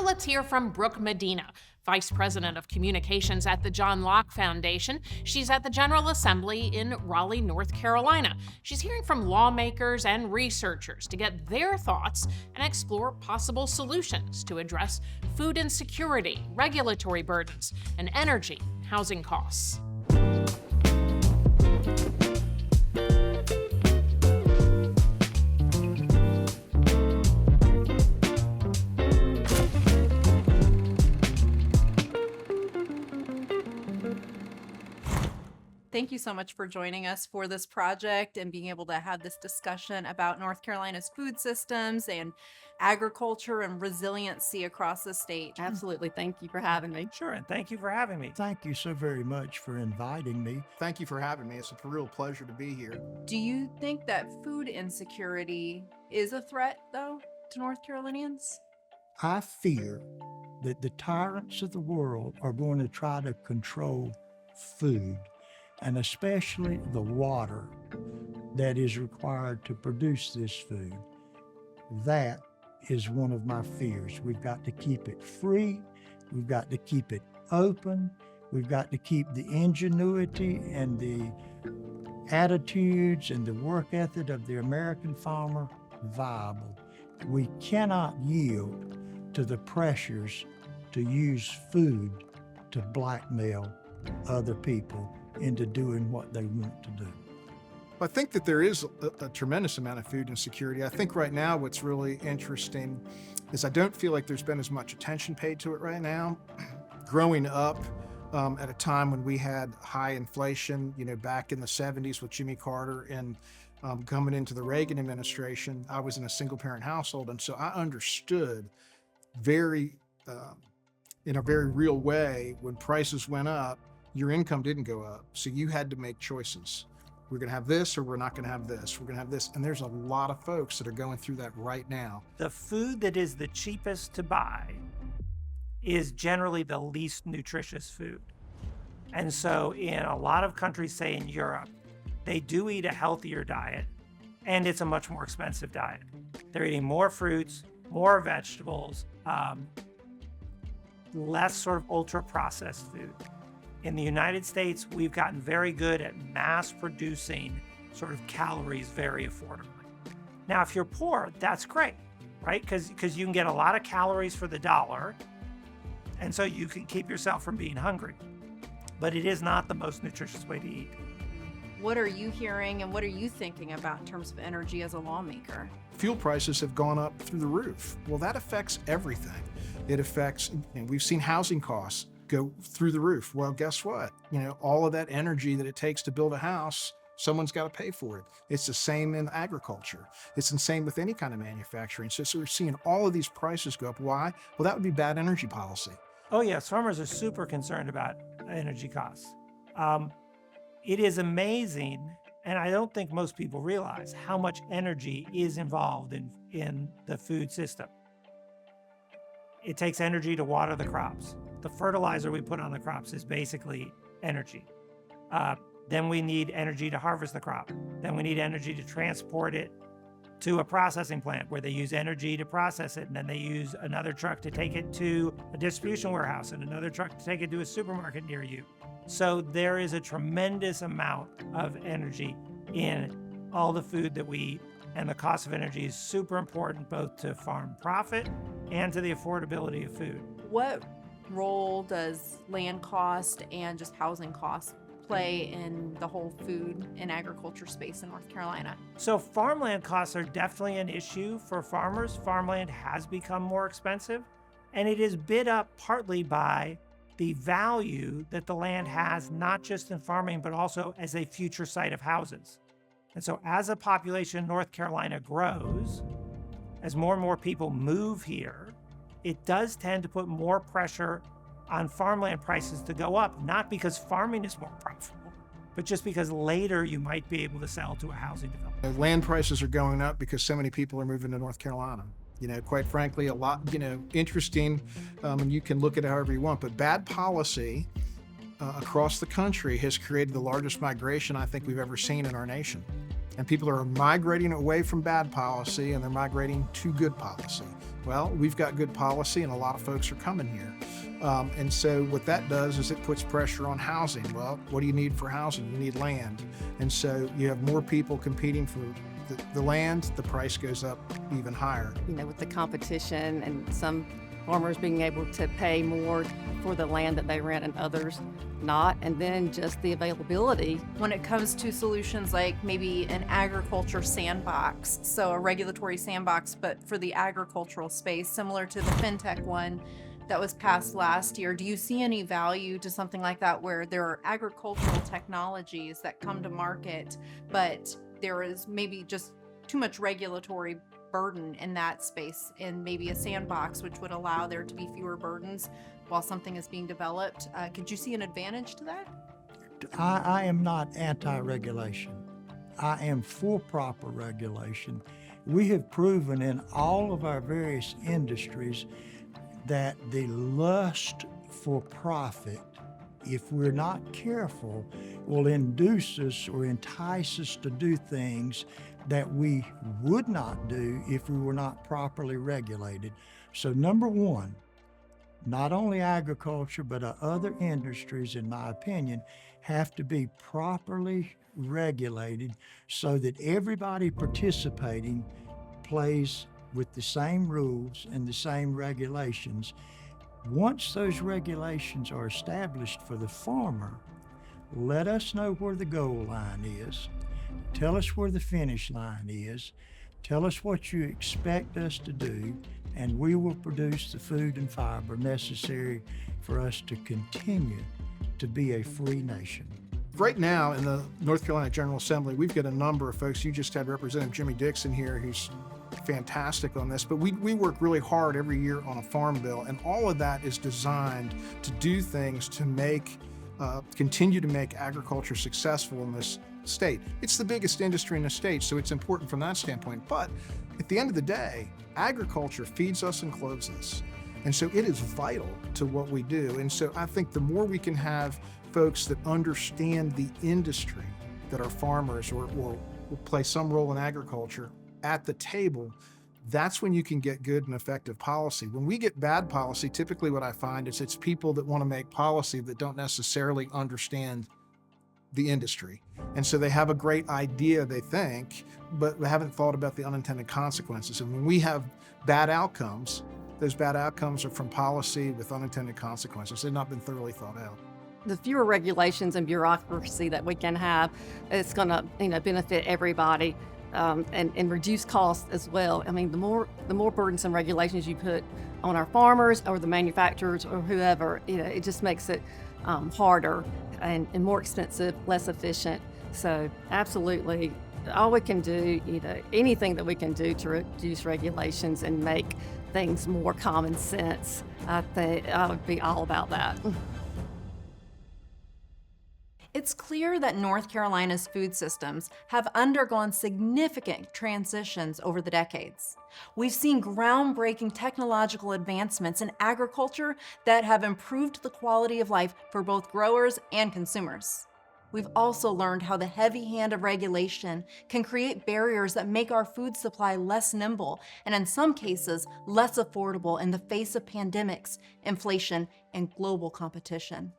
let's hear from Brooke Medina, Vice President of Communications at the John Locke Foundation. She's at the General Assembly in Raleigh, North Carolina. She's hearing from lawmakers and researchers to get their thoughts and explore possible solutions to address food insecurity, regulatory burdens, and energy and housing costs. Thank you so much for joining us for this project and being able to have this discussion about North Carolina's food systems and agriculture and resiliency across the state. Absolutely. Thank you for having me. Sure, and thank you for having me. Thank you so very much for inviting me. Thank you for having me. It's a real pleasure to be here. Do you think that food insecurity is a threat, though, to North Carolinians? I fear that the tyrants of the world are going to try to control food, and especially the water that is required to produce this food. That is one of my fears. We've got to keep it free. We've got to keep it open. We've got to keep the ingenuity and the attitudes and the work ethic of the American farmer viable. We cannot yield to the pressures to use food to blackmail other people into doing what they want to do. I think that there is a tremendous amount of food insecurity. I think right now what's really interesting is I don't feel like there's been as much attention paid to it right now. Growing up at a time when we had high inflation, back in the 70s with Jimmy Carter and coming into the Reagan administration, I was in a single parent household. And so I understood in a very real way, when prices went up, your income didn't go up. So you had to make choices. We're going to have this or we're not going to have this. We're going to have this. And there's a lot of folks that are going through that right now. The food that is the cheapest to buy is generally the least nutritious food. And so in a lot of countries, say in Europe, they do eat a healthier diet, and it's a much more expensive diet. They're eating more fruits, more vegetables, less sort of ultra-processed food. In the United States, we've gotten very good at mass producing sort of calories very affordably. Now, if you're poor, that's great, right? Because you can get a lot of calories for the dollar, and so you can keep yourself from being hungry. But it is not the most nutritious way to eat. What are you hearing and what are you thinking about in terms of energy as a lawmaker? Fuel prices have gone up through the roof. Well, that affects everything. It affects, and we've seen housing costs go through the roof. Well, guess what? All of that energy that it takes to build a house, someone's got to pay for it. It's the same in agriculture. It's the same with any kind of manufacturing. So we're seeing all of these prices go up. Why? Well, that would be bad energy policy. Oh yes, farmers are super concerned about energy costs. It is amazing, and I don't think most people realize how much energy is involved in the food system. It takes energy to water the crops. The fertilizer we put on the crops is basically energy. Then we need energy to harvest the crop. Then we need energy to transport it to a processing plant where they use energy to process it, and then they use another truck to take it to a distribution warehouse and another truck to take it to a supermarket near you. So there is a tremendous amount of energy in all the food that we eat, and the cost of energy is super important both to farm profit and to the affordability of food. What role does land cost and just housing costs play in the whole food and agriculture space in North Carolina? So farmland costs are definitely an issue for farmers. Farmland has become more expensive, and it is bid up partly by the value that the land has, not just in farming, but also as a future site of houses. And so as the population in North Carolina grows, as more and more people move here, it does tend to put more pressure on farmland prices to go up, not because farming is more profitable, but just because later you might be able to sell to a housing developer. Land prices are going up because so many people are moving to North Carolina. Quite frankly, a lot, interesting, and you can look at it however you want, but bad policy across the country has created the largest migration I think we've ever seen in our nation. And people are migrating away from bad policy and they're migrating to good policy. Well, we've got good policy and a lot of folks are coming here. And so what that does is it puts pressure on housing. Well, what do you need for housing? You need land. And so you have more people competing for the land, the price goes up even higher. You know, with the competition and some farmers being able to pay more for the land that they rent and others not, and then just the availability. When it comes to solutions like maybe an agriculture sandbox, so a regulatory sandbox, but for the agricultural space, similar to the fintech one that was passed last year, do you see any value to something like that where there are agricultural technologies that come to market, but there is maybe just too much regulatory burden in that space, and maybe a sandbox which would allow there to be fewer burdens while something is being developed? Could you see an advantage to that? I am not anti-regulation. I am for proper regulation. We have proven in all of our various industries that the lust for profit, if we're not careful, will induce us or entice us to do things that we would not do if we were not properly regulated. So number one, not only agriculture, but other industries, in my opinion, have to be properly regulated so that everybody participating plays with the same rules and the same regulations. Once those regulations are established for the farmer, let us know where the goal line is. Tell us where the finish line is. Tell us what you expect us to do, and we will produce the food and fiber necessary for us to continue to be a free nation. Right now in the North Carolina General Assembly, we've got a number of folks. You just had Representative Jimmy Dixon here, who's fantastic on this, but we work really hard every year on a farm bill, and all of that is designed to do things to make, continue to make agriculture successful in this state. It's the biggest industry in the state, so it's important from that standpoint. But at the end of the day, agriculture feeds us and clothes us. And so it is vital to what we do. And so I think the more we can have folks that understand the industry, that are farmers or will play some role in agriculture at the table, that's when you can get good and effective policy. When we get bad policy, typically what I find is it's people that want to make policy that don't necessarily understand the industry. And so they have a great idea, they think, but they haven't thought about the unintended consequences. And when we have bad outcomes, those bad outcomes are from policy with unintended consequences. They've not been thoroughly thought out. The fewer regulations and bureaucracy that we can have, it's going to benefit everybody, and reduce costs as well. I mean, the more burdensome regulations you put on our farmers or the manufacturers or whoever, it just makes it harder and more expensive, less efficient. So absolutely, all we can do, anything that we can do to reduce regulations and make things more common sense, I think I would be all about that. It's clear that North Carolina's food systems have undergone significant transitions over the decades. We've seen groundbreaking technological advancements in agriculture that have improved the quality of life for both growers and consumers. We've also learned how the heavy hand of regulation can create barriers that make our food supply less nimble and, in some cases, less affordable in the face of pandemics, inflation, and global competition.